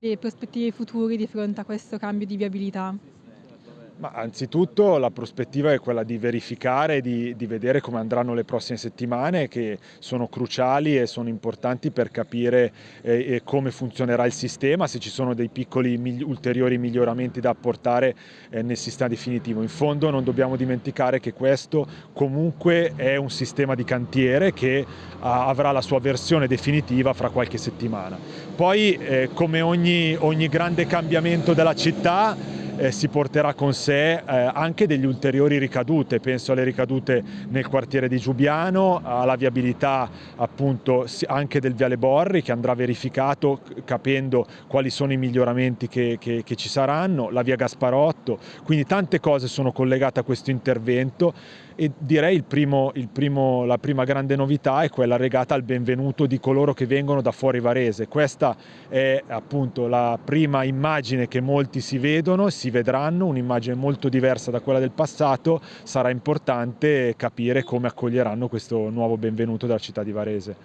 le prospettive future di fronte a questo cambio di viabilità? Ma anzitutto la prospettiva è quella di verificare, di vedere come andranno le prossime settimane, che sono cruciali e sono importanti per capire come funzionerà il sistema, se ci sono dei piccoli ulteriori miglioramenti da apportare nel sistema definitivo. In fondo non dobbiamo dimenticare che questo comunque è un sistema di cantiere che avrà la sua versione definitiva fra qualche settimana. Poi, come ogni grande cambiamento della città, si porterà con sé anche degli ulteriori ricadute, penso alle ricadute nel quartiere di Giubiano, alla viabilità appunto anche del Viale Borri che andrà verificato capendo quali sono i miglioramenti che ci saranno, la via Gasparotto, quindi tante cose sono collegate a questo intervento e direi la prima grande novità è quella legata al benvenuto di coloro che vengono da fuori Varese. Questa è appunto la prima immagine che molti si vedranno, un'immagine molto diversa da quella del passato, sarà importante capire come accoglieranno questo nuovo benvenuto della città di Varese.